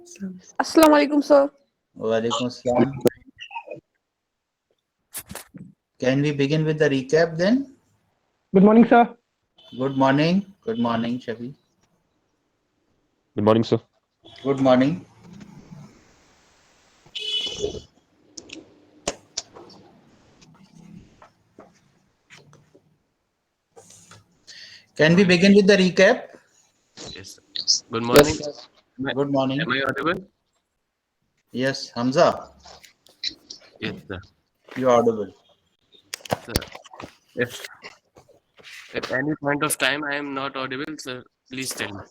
Assalamu alaikum, sir. Walaikum Assalam. Can we begin with the recap then? Good morning, sir. Good morning. Good morning, Shafi. Good morning, sir. Good morning. Can we begin with the recap? Yes. Good morning. Yes. Am I, Good morning. am I audible? Yes, Hamza, Yes, sir. you are audible. Sir, if at any point of time I am not audible, sir, please tell me.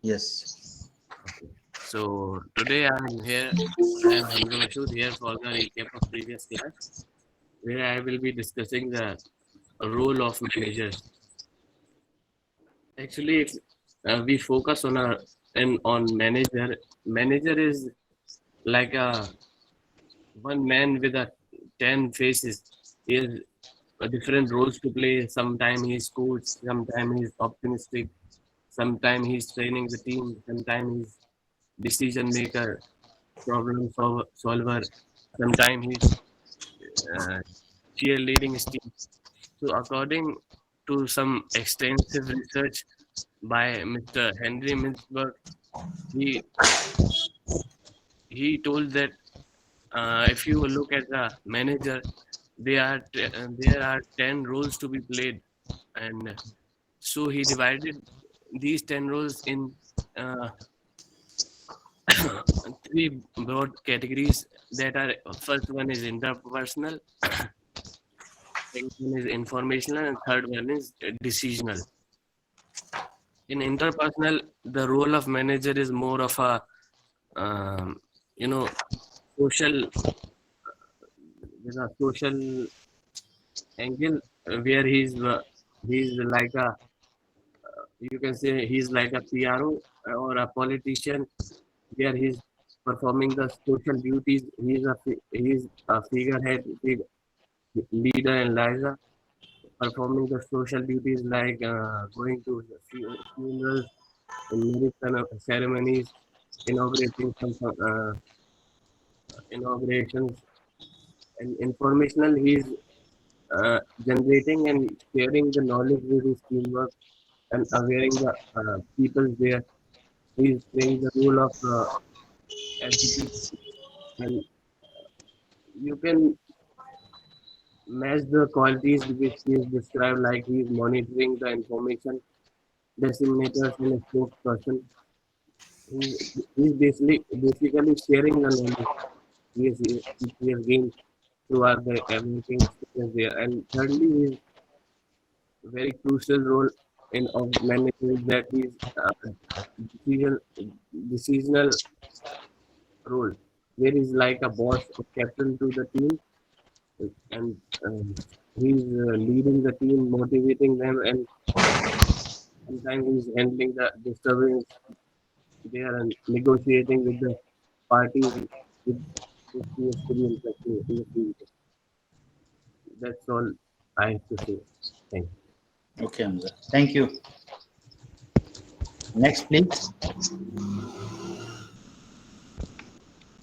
Yes. So today I am here. I am Hamza Mashood here for the recap of previous class, where I will be discussing the role of managers. Actually, if we focus on on manager, manager is like a one man with a 10 faces. He has different roles to play. Sometimes he's coach, sometimes he's optimistic, sometimes he's training the team, sometimes he's decision maker, solver, sometimes he's uh, cheerleading his team. So according to some extensive research by Mr. Henry Mintzberg, he he told that if you look at the manager, there are 10 roles to be played, and so he divided these 10 roles in uh, three broad categories. That are, first one is interpersonal, second one is informational, and third one is decisional. In interpersonal, the role of manager is more of a um, you know social, with a social angle, where he's like a, you can say he's like a PRO or a politician, where he's performing the social duties. He's a figurehead, leader and liaison, performing the social duties like going to the funerals and marriage ceremonies, inaugurating some inaugurations, and informational. He's generating and sharing the knowledge with his teamwork and awareing the people there. He's playing the role of education, and you can match the qualities which he is described, like he is monitoring the information, disseminators and a spokesperson. He, he's basically sharing the knowledge he has gained throughout the everything experience there. And thirdly, his very crucial role in of manager is that he's decision, decisional role, where he's like a boss or captain to the team, and he's leading the team, motivating them, and sometimes he's handling the disturbance there and negotiating with the parties with which he has to be interacting in the future. That's all I have to say. Thank you. Okay, Hamza. Thank you. Next, please.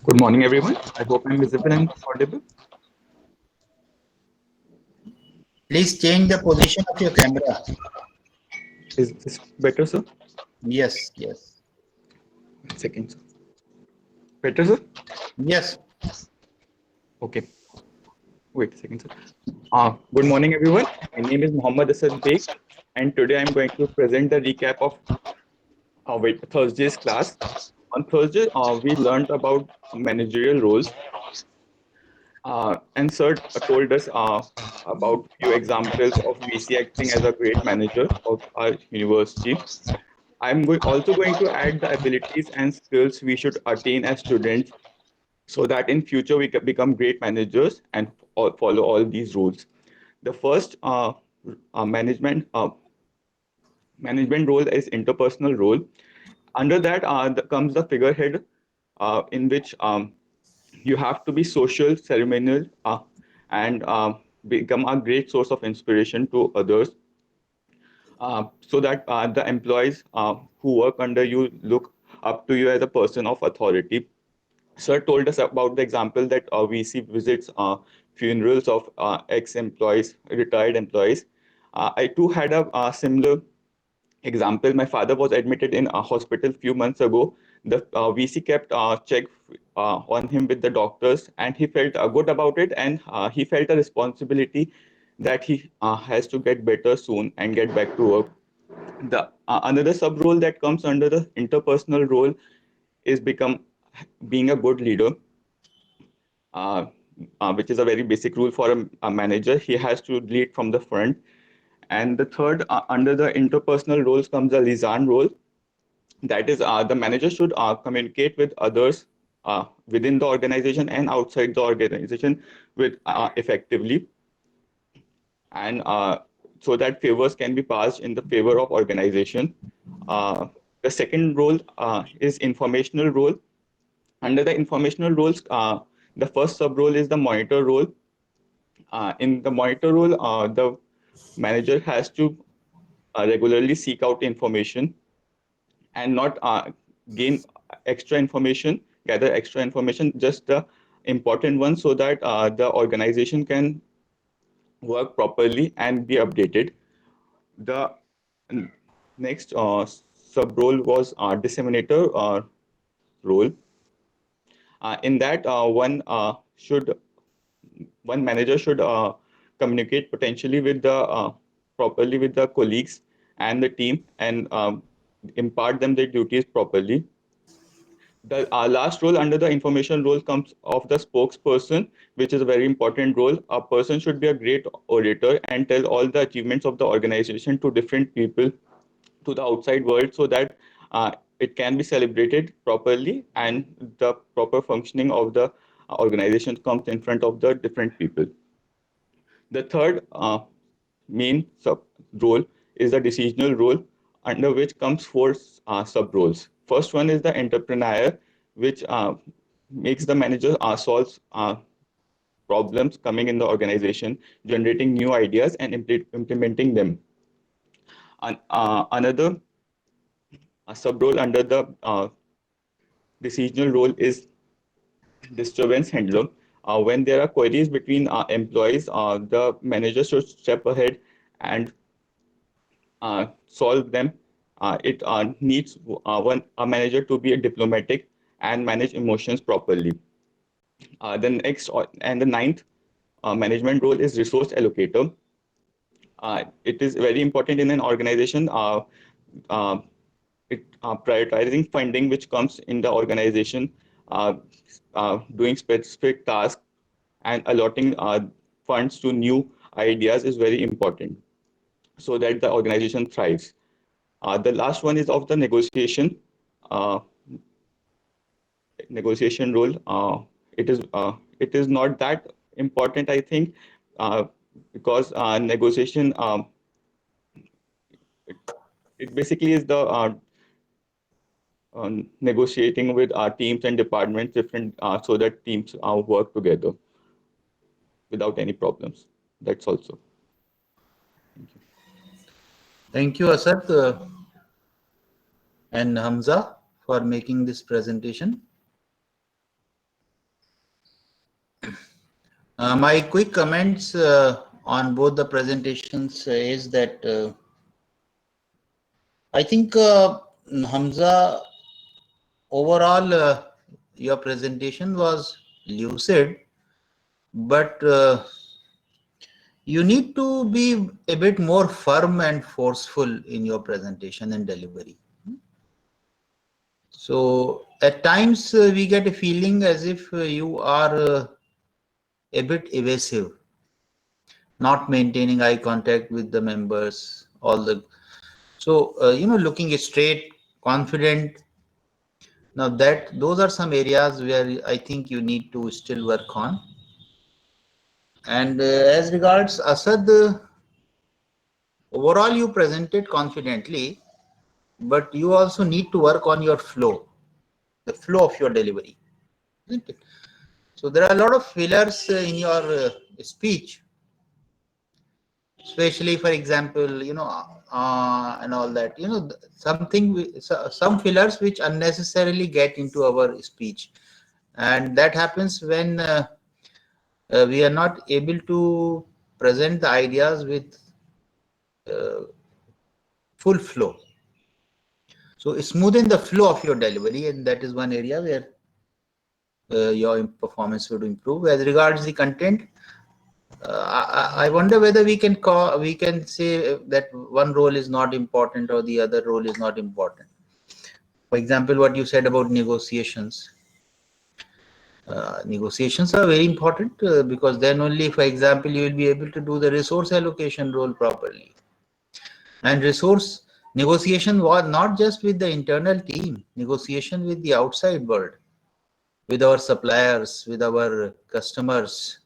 Good morning, everyone. I hope I'm visible and audible. Please change the position of your camera. Is this better, sir? Yes, yes. 1 second, sir. Better, sir? Yes. Okay. Wait a second, sir. Good morning, everyone. My name is Mohammad Asad Beg, and today I'm going to present the recap of Thursday's class. On Thursday, we learned about managerial roles, and sir told us about few examples of VC acting as a great manager of our university. Also going to add the abilities and skills we should attain as students so that in future we can become great managers and follow all these rules. The first management management role is interpersonal role. Under that comes the figurehead, in which you have to be social, ceremonial, and become a great source of inspiration to others, so that the employees who work under you look up to you as a person of authority. Sir told us about the example that VC visits funerals of ex-employees, retired employees. I too had a similar example. My father was admitted in a hospital few months ago. The VC kept check on him with the doctors, and he felt good about it, and he felt a responsibility that he has to get better soon and get back to work. The another sub role that comes under the interpersonal role is become being a good leader, uh, which is a very basic rule for a manager. He has to lead from the front. And the third, under the interpersonal roles comes the liaison role. That is, the manager should communicate with others within the organization and outside the organization with effectively, and so that favors can be passed in the favor of organization. Uh, the second role is informational role. Under the informational roles, the first sub role is the monitor role. In the monitor role, the manager has to regularly seek out information and not gain extra information, gather extra information, just the important ones, so that the organization can work properly and be updated. The next sub role was disseminator role. In that, one manager should communicate potentially with the properly with the colleagues and the team, and impart them their duties properly. The last role under the information role comes of the spokesperson, which is a very important role. A person should be a great orator and tell all the achievements of the organization to different people, to the outside world, so that it can be celebrated properly and the proper functioning of the organization comes in front of the different people. The third main sub role is the decisional role, under which comes four sub roles. First one is the entrepreneur, which makes the manager solve problems coming in the organization, generating new ideas and implementing them. Another sub role under the decisional role is disturbance handler. When there are queries between employees, the manager should step ahead and solve them. It needs a manager to be diplomatic and manage emotions properly. The next and the ninth management role is resource allocator. It is very important in an organization. Uh, Prioritizing funding which comes in the organization, uh, doing specific tasks, and allotting funds to new ideas is very important, so that the organization thrives. The last one is of the uh, negotiation role. It is not that important, I think, uh, because negotiation it, it basically is the negotiating with our teams and departments different, so that teams work together without any problems. That's also. Thank you, Asad and Hamza, for making this presentation. My quick comments on both the presentations is that I think Hamza, overall your presentation was lucid, but you need to be a bit more firm and forceful in your presentation and delivery. So at times we get a feeling as if you are a bit evasive, not maintaining eye contact with the members, so looking straight, confident. Now those are some areas where I think you need to still work on. And as regards Asad, overall you presented confidently, but you also need to work on your flow, the flow of your delivery, isn't it? So there are a lot of fillers in your speech, especially for example, and all that, some fillers which unnecessarily get into our speech, and that happens when we are not able to present the ideas with full flow. So smoothen the flow of your delivery, and that is one area where your performance would improve. As regards the content, I wonder whether we can say that one role is not important or the other role is not important. For example, what you said about negotiations. Negotiations are very important because then only, for example, you will be able to do the resource allocation role properly. And resource negotiation was not just with the internal team, negotiation with the outside world, with our suppliers, with our customers,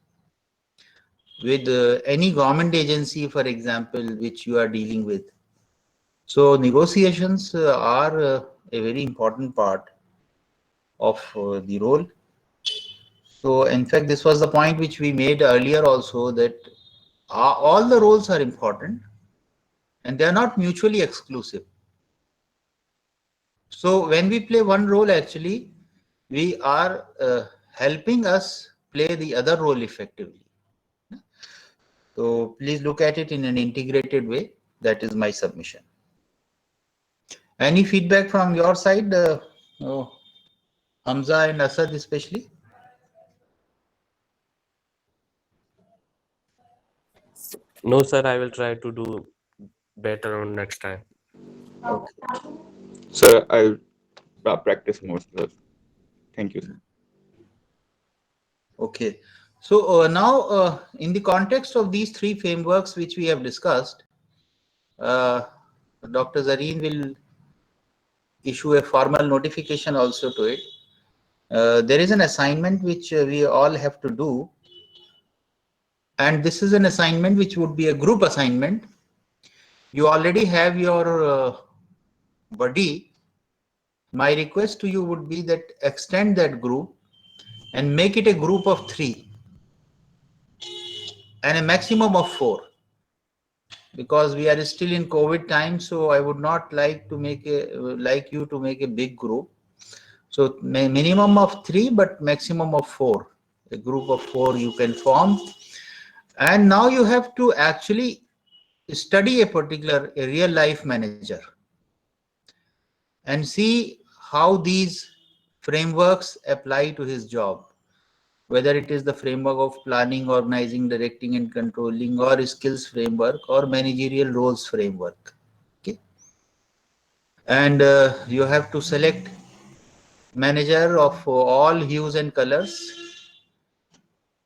with any government agency, for example, which you are dealing with. So negotiations are a very important part of the role. So in fact, this was the point which we made earlier also, that all the roles are important and they are not mutually exclusive. So when we play one role, actually, we are helping us play the other role effectively. So please look at it in an integrated way. That is my submission. Any feedback from your side, Hamza and Asad especially? No, sir, I will try to do better on next time. Okay. Sir, I'll practice more, sir. Thank you, sir. Okay. So now, in the context of these three frameworks which we have discussed, Dr. Zareen will issue a formal notification also to it. There is an assignment which we all have to do. And this is an assignment which would be a group assignment. You already have your buddy. My request to you would be that extend that group and make it a group of 3 and a maximum of 4, because we are still in COVID time. So I would not like to make you to make a big group. So minimum of 3, but maximum of 4. A group of 4 you can form. And now you have to actually study a real life manager and see how these frameworks apply to his job, whether it is the framework of planning, organizing, directing, and controlling, or skills framework, or managerial roles framework. Okay. And you have to select manager of all hues and colors.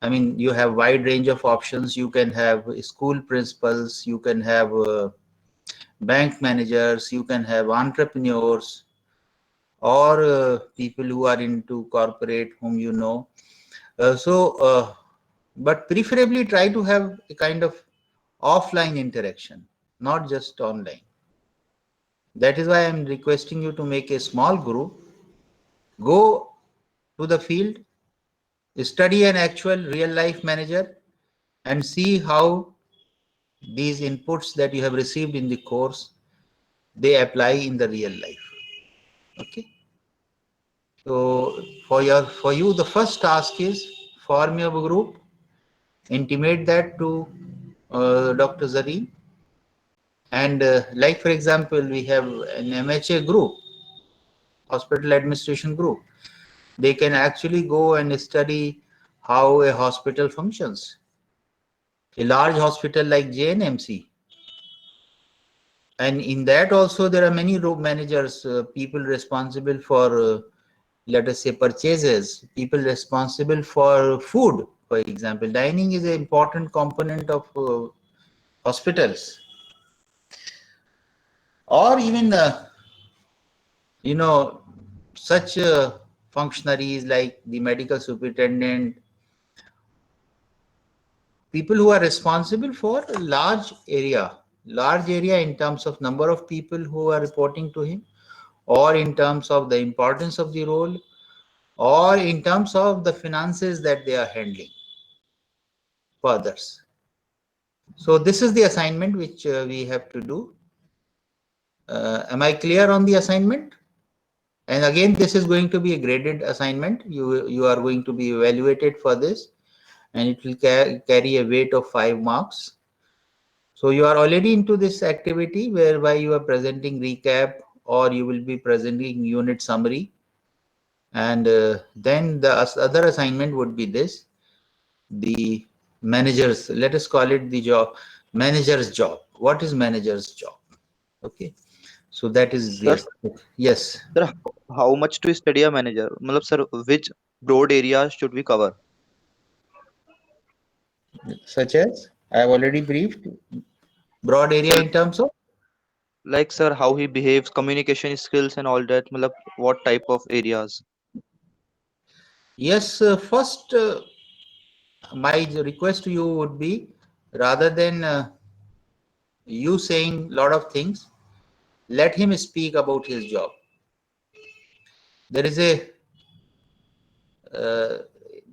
I mean, you have wide range of options. You can have school principals, you can have bank managers, you can have entrepreneurs, or people who are into corporate whom you know. But preferably try to have a kind of offline interaction, not just online. That is why I'm requesting you to make a small group, go to the field, study an actual real life manager, and see how these inputs that you have received in the course, they apply in the real life. Okay. So for you, the first task is form your group, intimate that to Dr. Zareen. And like, for example, we have an MHA group, hospital administration group. They can actually go and study how a hospital functions. A large hospital like JNMC. And in that also there are many row managers, people responsible for, let us say, purchases, people responsible for food. For example, dining is an important component of hospitals. Or even, such functionaries like the medical superintendent, people who are responsible for a large area in terms of number of people who are reporting to him, or in terms of the importance of the role, or in terms of the finances that they are handling for others. So this is the assignment which we have to do. Am I clear on the assignment? And again, this is going to be a graded assignment. You are going to be evaluated for this, and it will carry a weight of 5 marks. So you are already into this activity whereby you are presenting recap, or you will be presenting unit summary. And then the other assignment would be this, the manager's, let us call it the job, manager's job. What is manager's job? Okay. So that is Sir, the, yes. sir, how much to study a manager? Matlab, sir, which broad areas should we cover? Such as I have already briefed, broad area Sir, in terms of, like sir, how he behaves, communication skills and all that. Matlab, what type of areas? yes, first my request to you would be, rather than you saying a lot of things, let him speak about his job. There is a uh,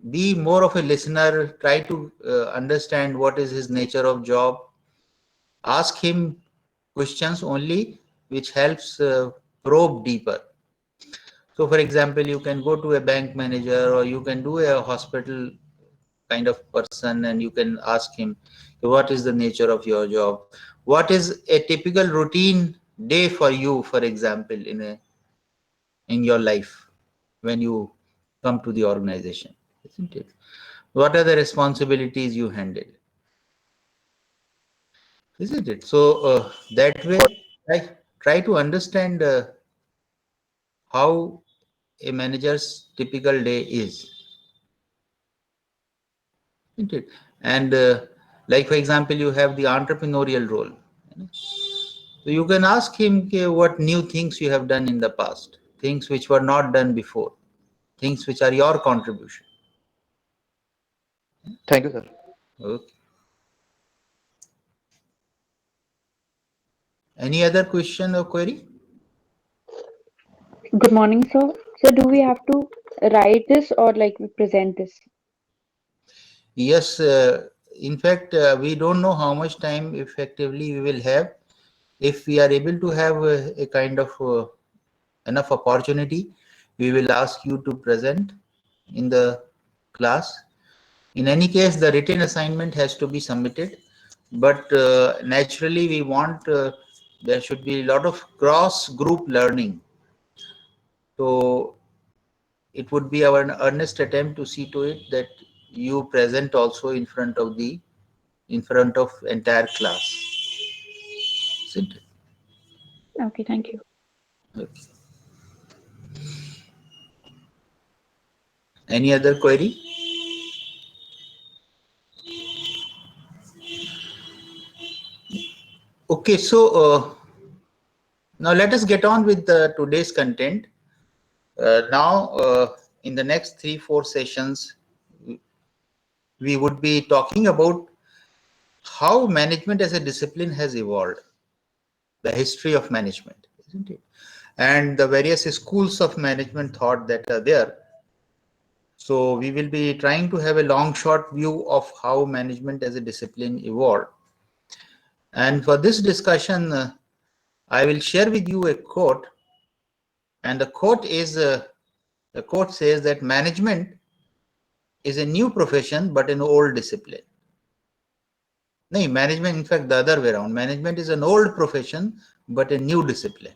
be more of a listener, try to understand what is his nature of job, ask him questions only which helps probe deeper. So for example, you can go to a bank manager, or you can do a hospital kind of person, and you can ask him, what is the nature of your job, what is a typical routine day for you, for example, in your life when you come to the organization, isn't it? What are the responsibilities you handle, isn't it? So that way, try to understand how a manager's typical day is, isn't it? And like for example, you have the entrepreneurial role, you know? So you can ask him, okay, what new things you have done in the past, things which were not done before, things which are your contribution. Thank you, sir. Okay. Any other question or query? Good morning, sir. So, do we have to write this or like we present this? Yes. In fact, we don't know how much time effectively we will have. If we are able to have a kind of enough opportunity, we will ask you to present in the class. In any case, the written assignment has to be submitted, but naturally we want there should be a lot of cross group learning. So it would be our earnest attempt to see to it that you present also in front of entire class, isn't it? Okay, thank you. Okay. Any other query? Okay, so now let us get on with today's content. Now, in the next 3-4 sessions, we would be talking about how management as a discipline has evolved, the history of management, isn't it? And the various schools of management thought that are there. So we will be trying to have a long short view of how management as a discipline evolved. And for this discussion, I will share with you a quote, and the quote says that management is a new profession but an old discipline. No, management, in fact, the other way around. Management is an old profession but a new discipline.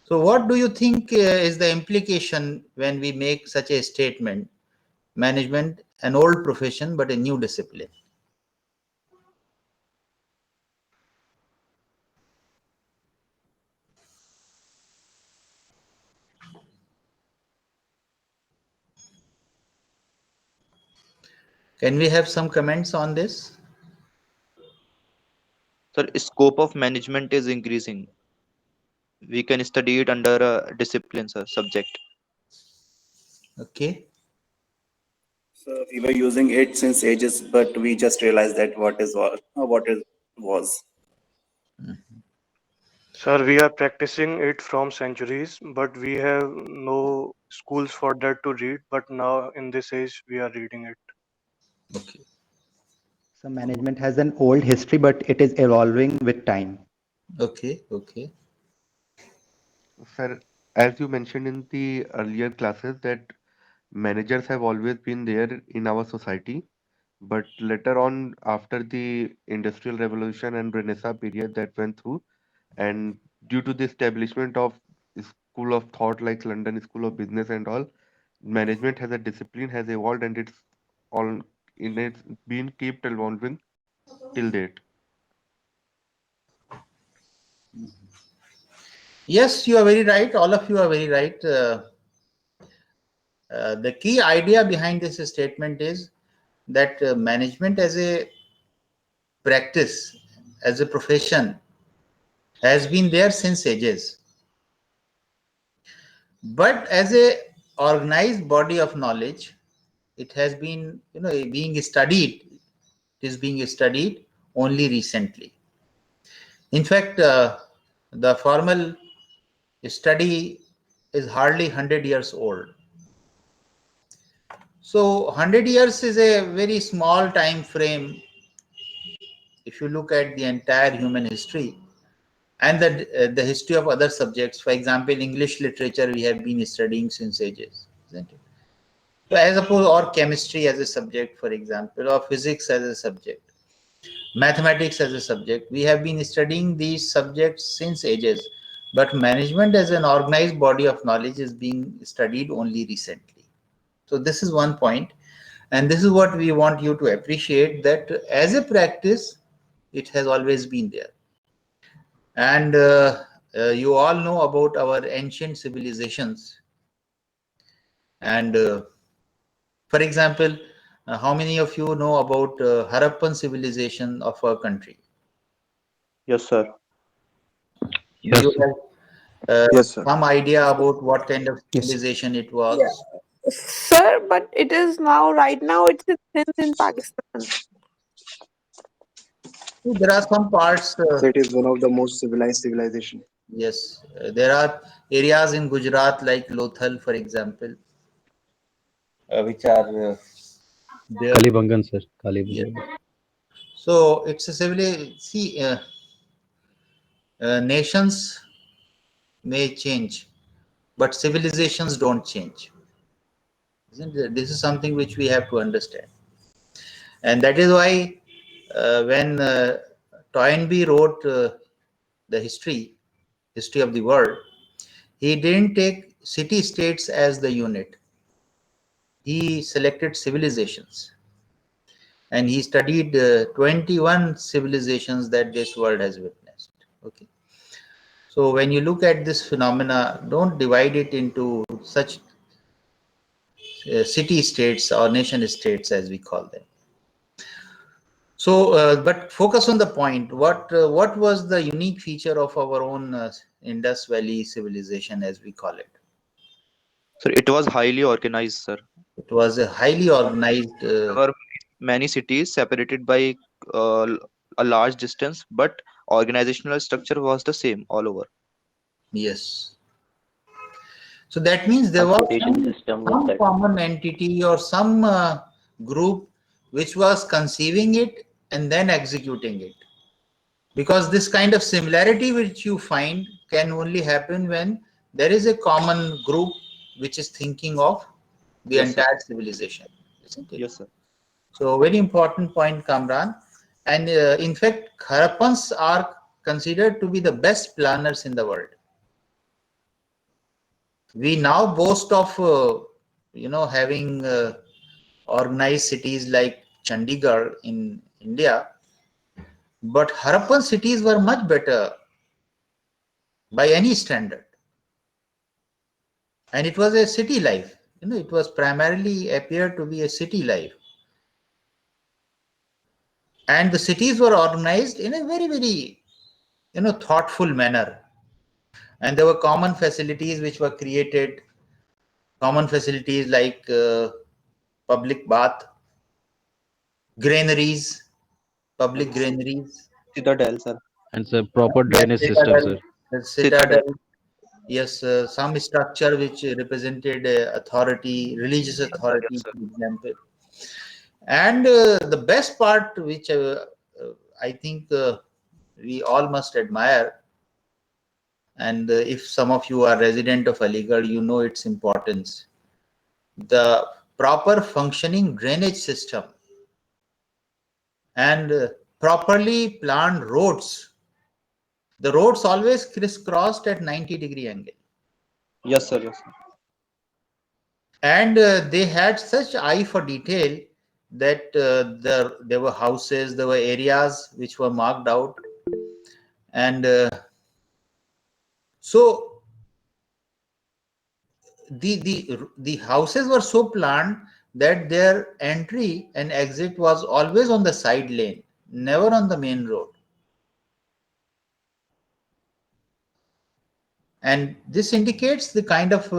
So what do you think is the implication when we make such a statement? Management, an old profession but a new discipline. Can we have some comments on this? Sir, scope of management is increasing. We can study it under a discipline, sir, subject. Okay. So we were using it since ages, but we just realized that what it was. Sir, we are practicing it from centuries, but we have no schools for that to read. But now in this age, we are reading it. Okay. So management has an old history, but it is evolving with time. Okay, okay. Sir, as you mentioned in the earlier classes that managers have always been there in our society, but later on, after the Industrial Revolution and Renaissance period that went through, and due to the establishment of school of thought like London School of Business and all, management as a discipline has evolved and it's been kept evolving till date. Yes, you are very right. All of you are very right. The key idea behind this statement is that management as a practice, as a profession, has been there since ages. But as a organized body of knowledge, it has been, being studied. It is being studied only recently. In fact, the formal study is hardly 100 years old. So 100 years is a very small time frame if you look at the entire human history and the history of other subjects. For example, English literature we have been studying since ages, isn't it? So as opposed, or chemistry as a subject, for example, or physics as a subject, mathematics as a subject, we have been studying these subjects since ages. But management as an organized body of knowledge is being studied only recently. So this is one point. And this is what we want you to appreciate, that as a practice, it has always been there. And you all know about our ancient civilizations. And for example, how many of you know about Harappan civilization of our country? Yes, sir. Do you have Yes, sir. some idea about what kind of Yes, sir. civilization it was? Yeah. Sir, but it is right now it's in Sindh in Pakistan. There are some parts. So it is one of the most civilized civilization. Yes, there are areas in Gujarat like Lothal, for example, which are there. Kalibangan, sir. Kalibangan. Yeah. So it's a civilization. See, nations may change, but civilizations don't change. Isn't it? This is something which we have to understand. And that is why when Toynbee wrote the history of the world, he didn't take city-states as the unit. He selected civilizations. And he studied 21 civilizations that this world has witnessed. Okay. So when you look at this phenomena, don't divide it into such city-states or nation-states as we call them. So, but focus on the point. What was the unique feature of our own Indus Valley civilization, as we call it? Sir, it was highly organized, sir. It was a highly organized. There were many cities separated by a large distance, but organizational structure was the same all over. Yes. So that means there was some common entity or some group which was conceiving it and then executing it. Because this kind of similarity which you find can only happen when there is a common group which is thinking of the entire civilization. Isn't it? Yes, sir. So very important point, Kamran. And in fact, Harappans are considered to be the best planners in the world. We now boast of, having organized cities like Chandigarh in India, but Harappan cities were much better by any standard. And it was a city life. It was primarily appeared to be a city life. And the cities were organized in a very, very, thoughtful manner. And there were common facilities which were created, common facilities like public bath, granaries, public granaries. Citadel, sir. And the proper drainage system, sir. Citadel. Yes, some structure which represented authority, religious authority, for example. And the best part, which I think we all must admire, and if some of you are resident of Aligarh, you know its importance. The proper functioning drainage system and properly planned roads. The roads always crisscrossed at 90-degree angle. Yes, sir. Yes, sir. And they had such eye for detail that there were houses, there were areas which were marked out. And so the houses were so planned that their entry and exit was always on the side lane, never on the main road. And this indicates the kind of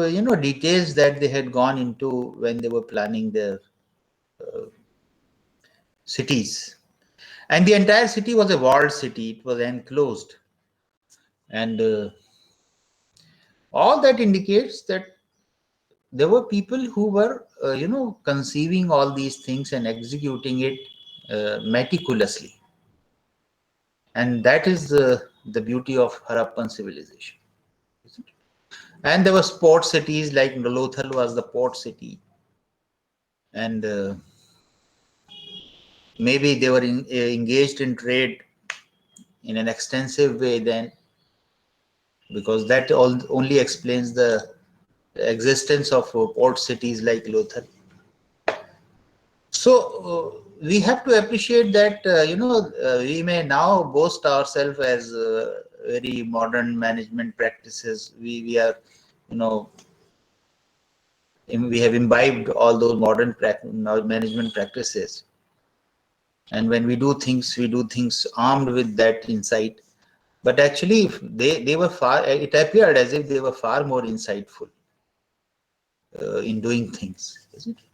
details that they had gone into when they were planning their cities. And the entire city was a walled city. It was enclosed. And all that indicates that there were people who were, conceiving all these things and executing it meticulously. And that is the beauty of Harappan civilization. And there were port cities, like Lothal was the port city. And maybe they were engaged in trade in an extensive way then, because that only explains the existence of port cities like Lothal. So we have to appreciate that, we may now boast ourselves as very modern management practices. We are, we have imbibed all those modern management practices. And when we do things armed with that insight. But actually, they were far, it appeared as if they were far more insightful in doing things, isn't it?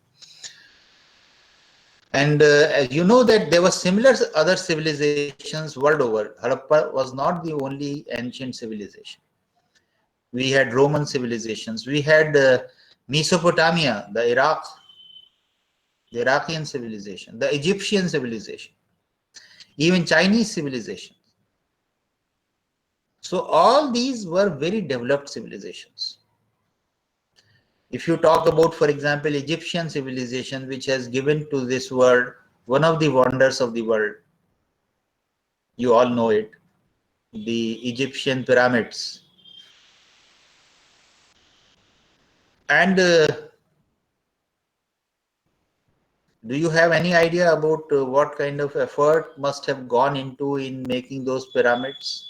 And as you know that there were similar other civilizations world over. Harappa was not the only ancient civilization. We had Roman civilizations. We had Mesopotamia, the Iraqian civilization, the Egyptian civilization, even Chinese civilization. So all these were very developed civilizations. If you talk about, for example, Egyptian civilization, which has given to this world one of the wonders of the world, you all know it, the Egyptian pyramids. And do you have any idea about what kind of effort must have gone into in making those pyramids?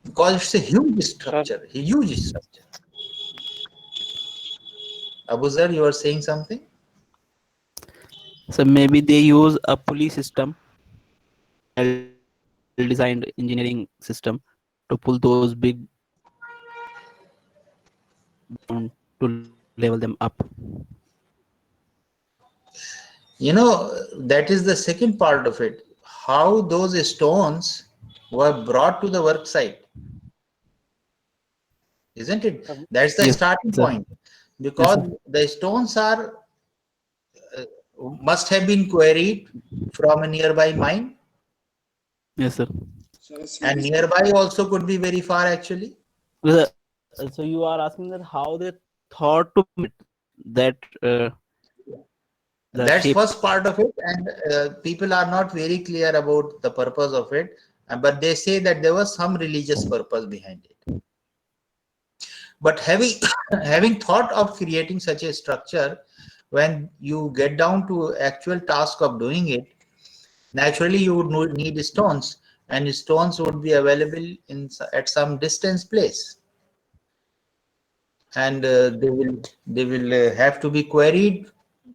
Because it's a huge structure, a huge structure. Abuzar, you are saying something? So maybe they use a pulley system, designed engineering system to pull those big to level them up. That is the second part of it. How those stones were brought to the work site. Isn't it? That's the starting point. Because the stones are must have been quarried from a nearby mine. Yes, sir. And nearby also could be very far, actually. So you are asking that how they thought to make that. That's first part of it, and people are not very clear about the purpose of it. But they say that there was some religious purpose behind it. But having thought of creating such a structure, when you get down to actual task of doing it, naturally you would need stones, and stones would be available at some distance place, and they will have to be quarried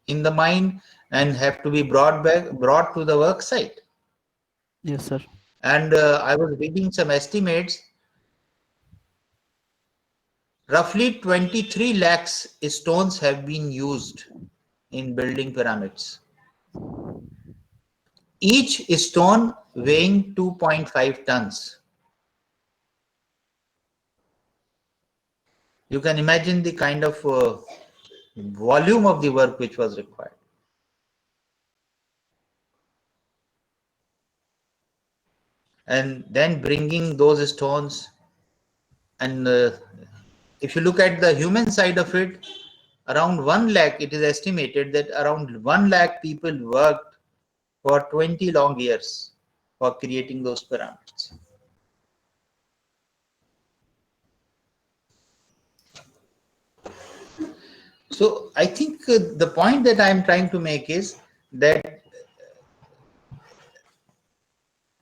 in the mine and have to be brought to the work site. Yes, sir. And I was reading some estimates. Roughly 23 lakhs stones have been used in building pyramids. Each stone weighing 2.5 tons. You can imagine the kind of volume of the work which was required. And then bringing those stones, and if you look at the human side of it, around 1 lakh, it is estimated that around 1 lakh people worked for 20 long years for creating those pyramids. So I think the point that I am trying to make is that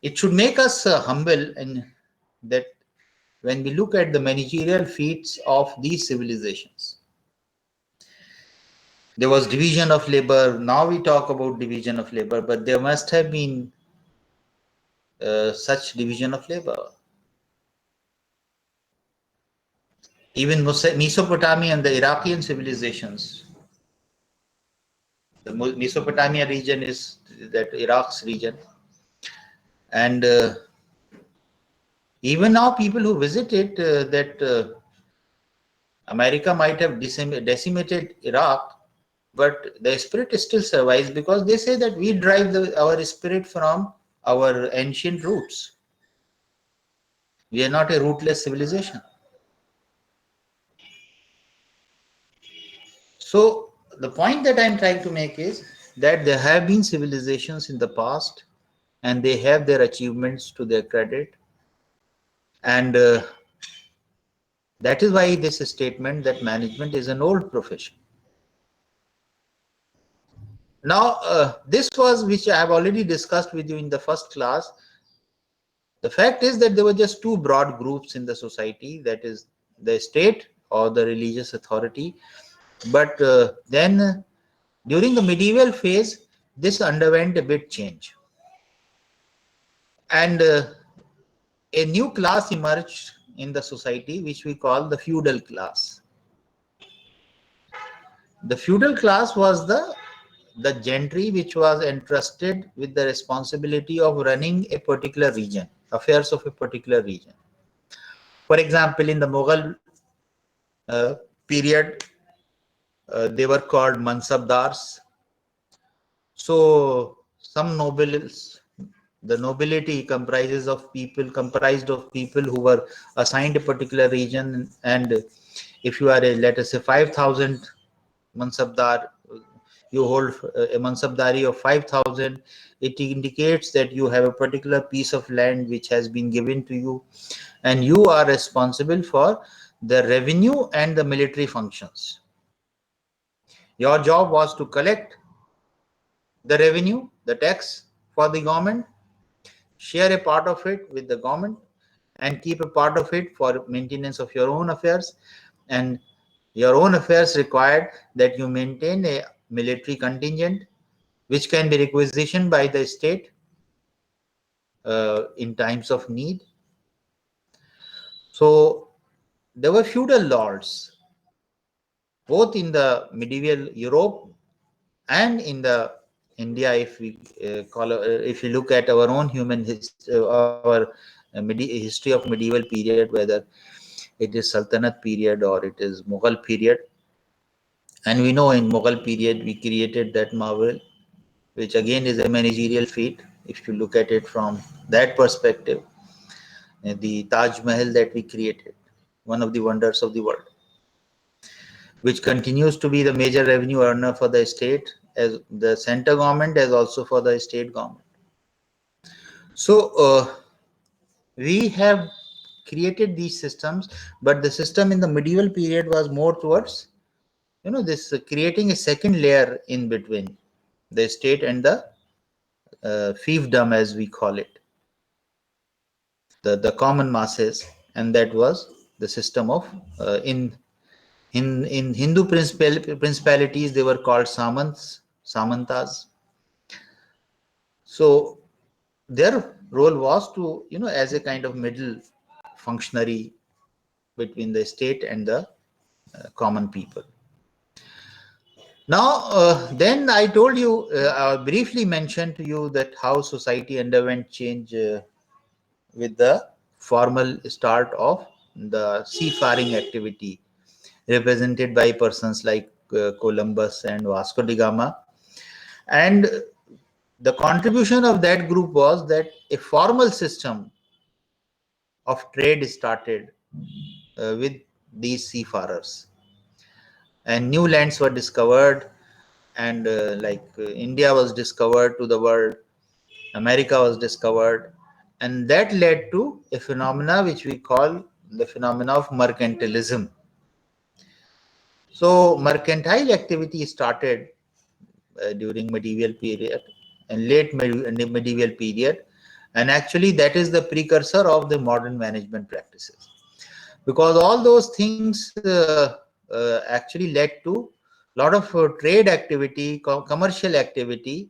it should make us humble, and that when we look at the managerial feats of these civilizations, there was division of labor. Now we talk about division of labor, but there must have been such division of labor. Even Mesopotamia and the Iraqian civilizations. The Mesopotamia region is that Iraq's region. And even now people who visit it, America might have decimated Iraq, but the spirit still survives, because they say that we drive our spirit from our ancient roots. We are not a rootless civilization. So the point that I'm trying to make is that there have been civilizations in the past, and they have their achievements to their credit. And that is why this statement that management is an old profession. Now, this was which I have already discussed with you in the first class. The fact is that there were just two broad groups in the society, that is the state or the religious authority. But then during the medieval phase, this underwent a bit change. And a new class emerged in the society, which we call the feudal class. The feudal class was the gentry which was entrusted with the responsibility of running a particular region, affairs of a particular region. For example, in the Mughal period, they were called mansabdars. So some nobles, the nobility comprised of people who were assigned a particular region, and if you are a, let us say, 5,000 mansabdar, you hold a mansabdari of 5,000, it indicates that you have a particular piece of land which has been given to you, and you are responsible for the revenue and the military functions. Your job was to collect the revenue, the tax for the government, share a part of it with the government, and keep a part of it for maintenance of your own affairs. And your own affairs required that you maintain a military contingent which can be requisitioned by the state in times of need. So there were feudal lords both in the medieval Europe and in the India. If we if you look at our own human history, our history of medieval period, whether it is Sultanate period or it is Mughal period, and we know in Mughal period we created that marvel, which again is a managerial feat. If you look at it from that perspective, the Taj Mahal that we created, one of the wonders of the world, which continues to be the major revenue earner for the state, as the center government, as also for the state government. So we have created these systems, but the system in the medieval period was more towards, this creating a second layer in between the state and the fiefdom, as we call it, the common masses. And that was the system of in Hindu principalities, they were called samantas. So their role was to, as a kind of middle functionary between the state and the common people. Now, then I told you, I briefly mentioned to you that how society underwent change with the formal start of the seafaring activity. represented by persons like Columbus and Vasco da Gama. And the contribution of that group was that a formal system of trade started with these seafarers, and new lands were discovered, and India was discovered to the world, America was discovered, and that led to a phenomena which we call the phenomena of mercantilism. So mercantile activity started during medieval period and late medieval period, and actually that is the precursor of the modern management practices, because all those things actually led to a lot of trade activity, commercial activity,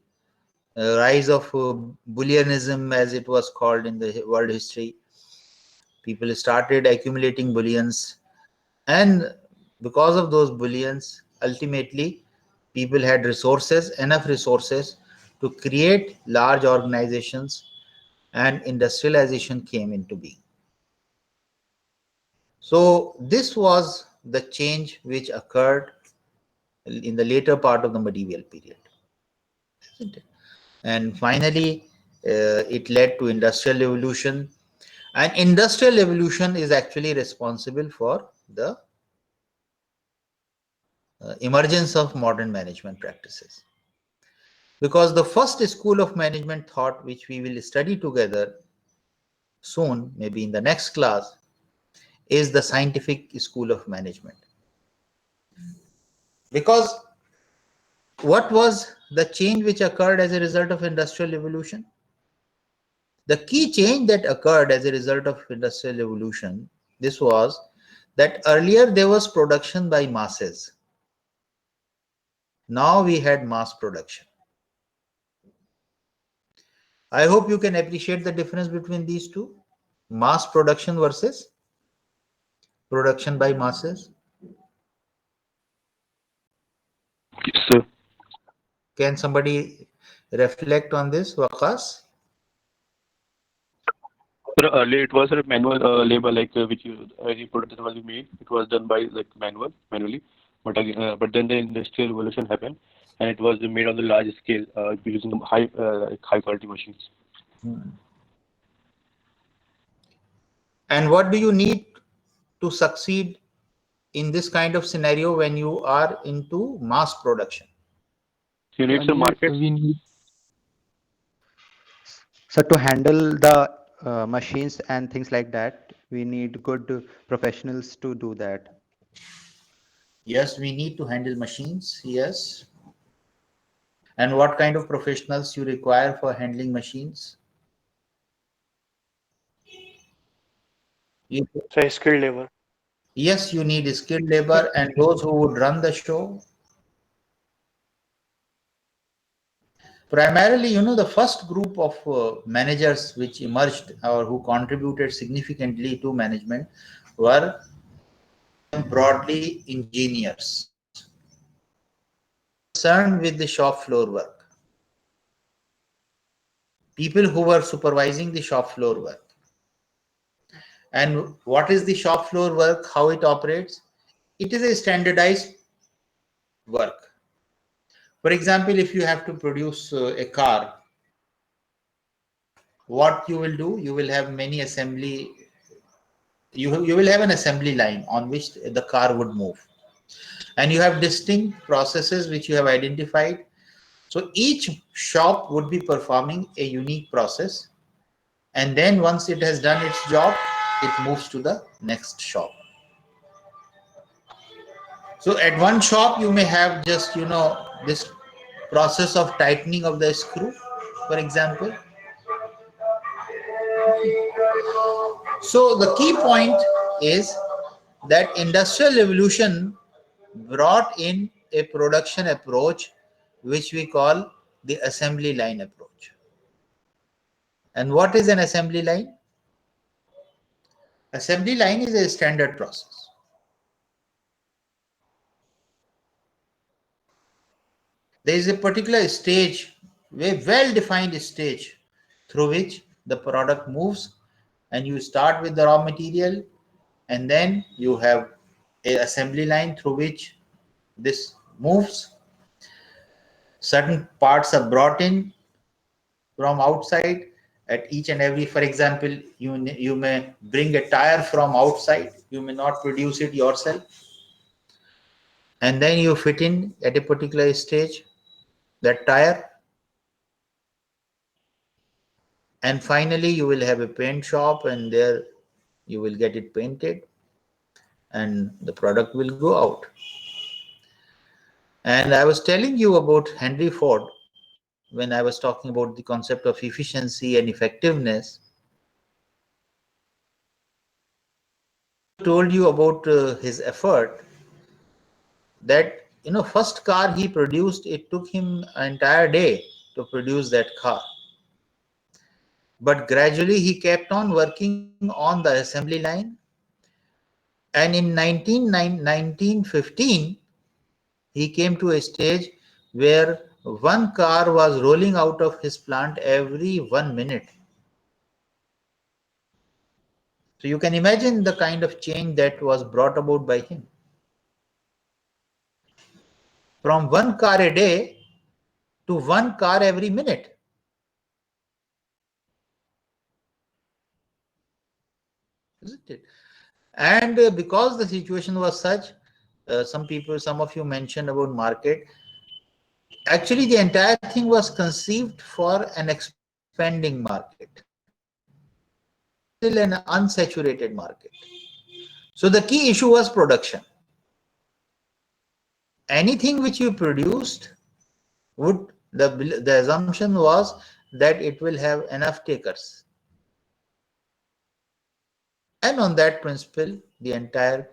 rise of bullionism as it was called in the world history. People started accumulating bullions, and because of those bullions, ultimately people had resources, enough resources to create large organizations, and industrialization came into being. So this was the change which occurred in the later part of the medieval period, isn't it? And finally it led to industrial revolution, and industrial revolution is actually responsible for the emergence of modern management practices, because the first school of management thought, which we will study together soon, maybe in the next class, is the scientific school of management. Because what was the change which occurred as a result of industrial revolution? The key change that occurred as a result of industrial revolution, this was that earlier there was production by masses. Now we had mass production. I hope you can appreciate the difference between these two, mass production versus production by masses. Yes, sir. Can somebody reflect on this, Waqas? Sir, earlier it was a manual labor, which you product was made. It was done by manually. But then the industrial revolution happened, and it was made on the large scale using high quality machines. And what do you need to succeed in this kind of scenario when you are into mass production? You need some markets. So to handle the machines and things like that, we need good professionals to do that. Yes, we need to handle machines. Yes. And what kind of professionals you require for handling machines? Say skilled labor. Yes, you need skilled labor and those who would run the show. Primarily, the first group of managers which emerged or who contributed significantly to management were broadly engineers concerned with the shop floor work. People who were supervising the shop floor work. And what is the shop floor work? How it operates? It is a standardized work. For example, if you have to produce a car, what you will do, you will have many assembly, you will have an assembly line on which the car would move. And you have distinct processes which you have identified. So each shop would be performing a unique process. And then once it has done its job, it moves to the next shop. So at one shop, you may have just, this process of tightening of the screw, for example. So the key point is that industrial revolution brought in a production approach which we call the assembly line approach. And what is an assembly line? Assembly line is a standard process. There is a particular stage, a well-defined stage through which the product moves, and you start with the raw material, and then you have a assembly line through which this moves. Certain parts are brought in from outside at each and every. For example, you may bring a tire from outside, you may not produce it yourself, and then you fit in at a particular stage that tire, and finally you will have a paint shop, and there you will get it painted and the product will go out. And I was telling you about Henry Ford when I was talking about the concept of efficiency and effectiveness. Told you about his effort, that first car he produced, it took him an entire day to produce that car, but gradually he kept on working on the assembly line, and in 1915 he came to a stage where one car was rolling out of his plant every 1 minute. So you can imagine the kind of change that was brought about by him. From one car a day to one car every minute. Isn't it? And because the situation was such, some of you mentioned about market. Actually, the entire thing was conceived for an expanding market, still an unsaturated market. So the key issue was production. Anything which you produced the assumption was that it will have enough takers. And on that principle, the entire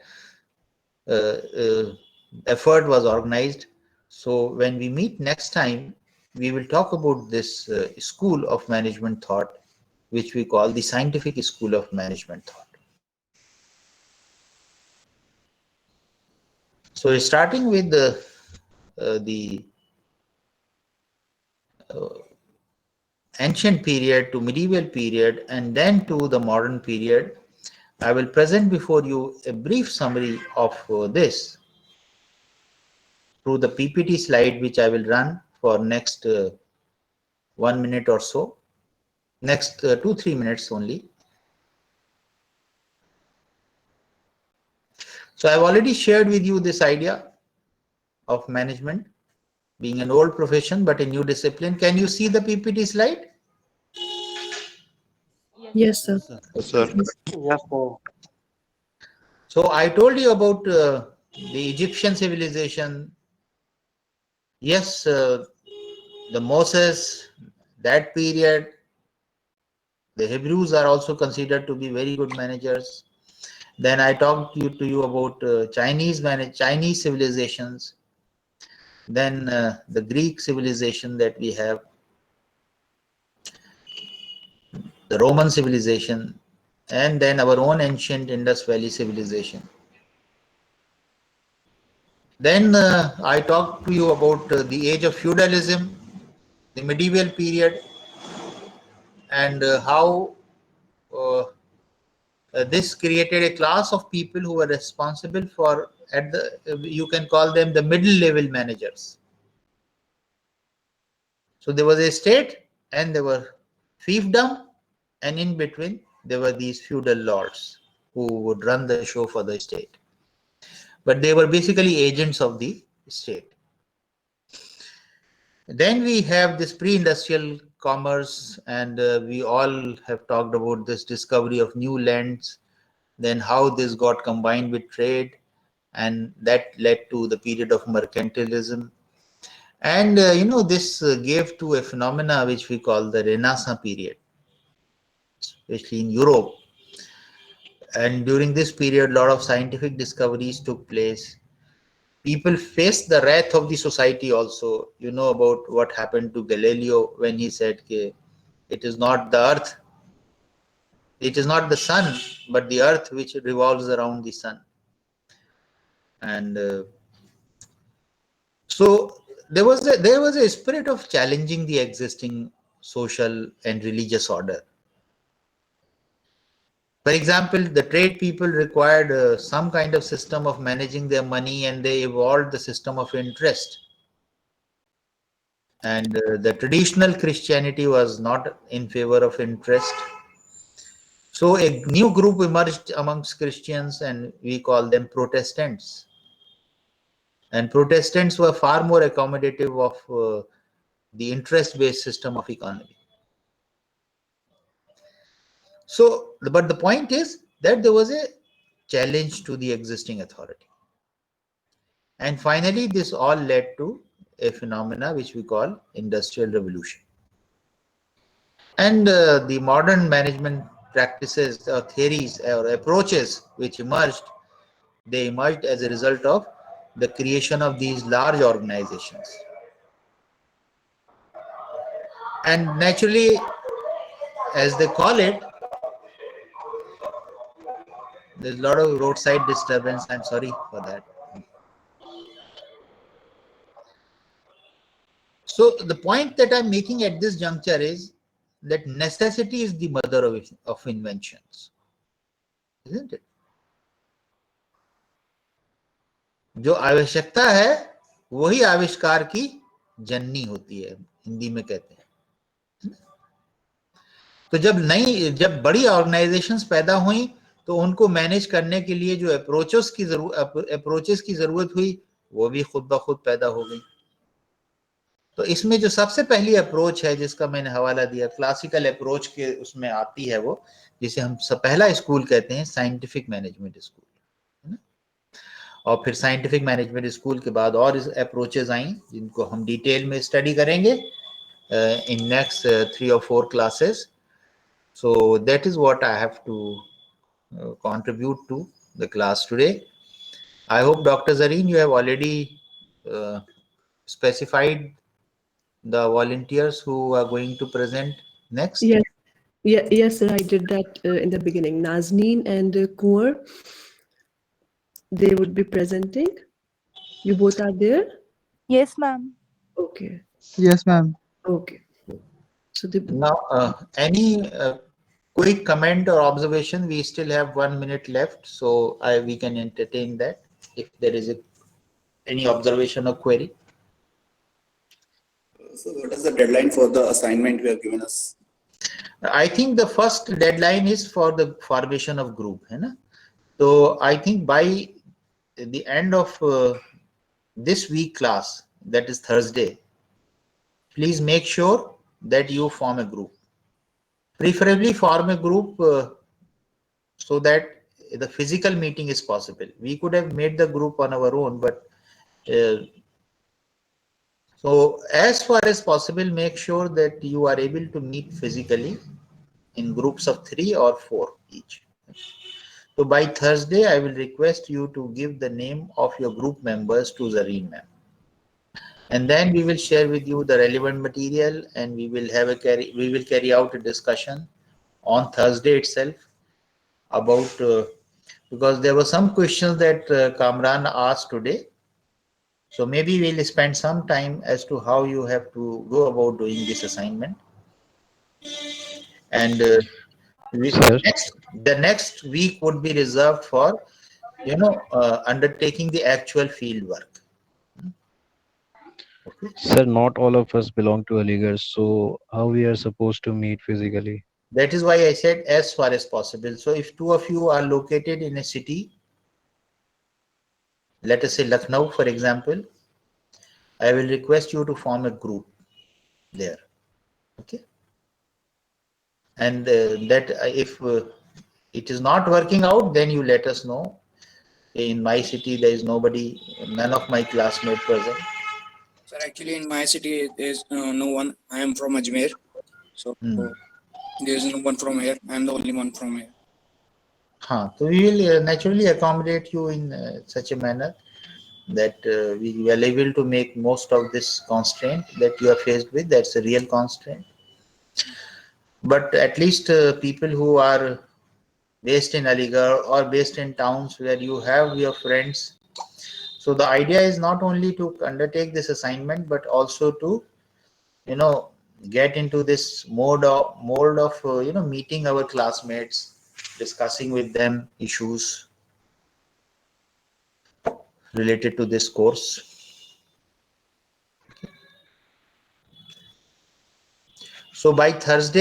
effort was organized. So when we meet next time, we will talk about this school of management thought, which we call the scientific school of management thought. So starting with the ancient period to medieval period and then to the modern period, I will present before you a brief summary of this through the PPT slide, which I will run for next 1 minute or so, next 2-3 minutes only. So I've already shared with you this idea of management being an old profession but a new discipline. Can you see the PPT slide? Yes, sir. Yes, sir. Yes, sir. So I told you about the Egyptian civilization. Yes, the Moses, that period, the Hebrews are also considered to be very good managers. Then I talked to you about Chinese civilizations. Then the Greek civilization that we have, the Roman civilization, and then our own ancient Indus Valley civilization. Then I talked to you about the age of feudalism, the medieval period, and how this created a class of people who were responsible for, you can call them the middle level managers. So there was a state and there were fiefdom, and in between there were these feudal lords who would run the show for the state. But they were basically agents of the state. Then we have this pre-industrial commerce, and we all have talked about this discovery of new lands, then how this got combined with trade, and that led to the period of mercantilism. And this gave to a phenomena which we call the Renaissance period, especially in Europe. And during this period, a lot of scientific discoveries took place. People faced the wrath of the society also. You know about what happened to Galileo when he said, it is not the earth, it is not the sun, but the earth which revolves around the sun. And so there was a spirit of challenging the existing social and religious order. For example, the trade people required some kind of system of managing their money, and they evolved the system of interest. And the traditional Christianity was not in favor of interest. So a new group emerged amongst Christians, and we call them Protestants. And Protestants were far more accommodative of the interest-based system of economy. So, but the point is that there was a challenge to the existing authority. And finally, this all led to a phenomena which we call industrial revolution. And the modern management practices or theories or approaches which emerged, they emerged as a result of the creation of these large organizations. And naturally, as they call it, there's a lot of roadside disturbance. I'm sorry for that. So the point that I'm making at this juncture is that necessity is the mother of inventions, isn't it? जो आवश्यकता है वही आविष्कार की जननी होती है, हिंदी में कहते हैं. तो जब बड़ी ऑर्गेनाइजेशंस पैदा हुई तो उनको मैनेज करने के लिए जो अप्रोचेस की जरूरत हुई वो भी खुद ब खुद पैदा हो गई. तो इसमें जो सबसे पहली अप्रोच है जिसका मैंने हवाला दिया, क्लासिकल अप्रोच के उसमें आती है वो, जिसे हम पहला स्कूल कहते हैं साइंटिफिक मैनेजमेंट स्कूल, है ना. और फिर साइंटिफिक मैनेजमेंट स्कूल के बाद और अप्रोचेस आई जिनको हम डिटेल में स्टडी करेंगे in next 3 or 4 classes. So that is what I have to contribute to the class today. I hope Dr. Zareen, you have already specified the volunteers who are going to present next. Yes, yes, sir. I did that in the beginning. Nazneen and Kuar, they would be presenting. You both are there? Yes, ma'am. Okay. Yes, ma'am. Okay. So Now, any quick comment or observation? We still have 1 minute left, so we can entertain that if there is any observation or query. So what is the deadline for the assignment you have given us? I think the first deadline is for the formation of group, है ना? So I think by the end of this week class, that is Thursday, please make sure that you form a group. Preferably form a group so that the physical meeting is possible. We could have made the group on our own, but so as far as possible, make sure that you are able to meet physically in groups of 3 or 4 each. So by Thursday, I will request you to give the name of your group members to Zareen ma'am. And then we will share with you the relevant material, and we will carry out a discussion on Thursday itself about because there were some questions that Kamran asked today. So maybe we'll spend some time as to how you have to go about doing this assignment. And the next week would be reserved for, undertaking the actual field work. Okay. Sir, not all of us belong to Aligarh, so how we are supposed to meet physically? That is why I said as far as possible. So if 2 of you are located in a city, let us say Lucknow, for example, I will request you to form a group there. Okay. And that if it is not working out, then you let us know. In my city, there is nobody, none of my classmates present. Sir, actually in my city there is no one. I am from Ajmer, so there is no one from here. I am the only one from here. So we will naturally accommodate you in such a manner that we are able to make most of this constraint that you are faced with. That's a real constraint. But at least people who are based in Aligarh or based in towns where you have your friends. So the idea is not only to undertake this assignment, but also to, get into this mold of meeting our classmates, discussing with them issues related to this course. So by Thursday,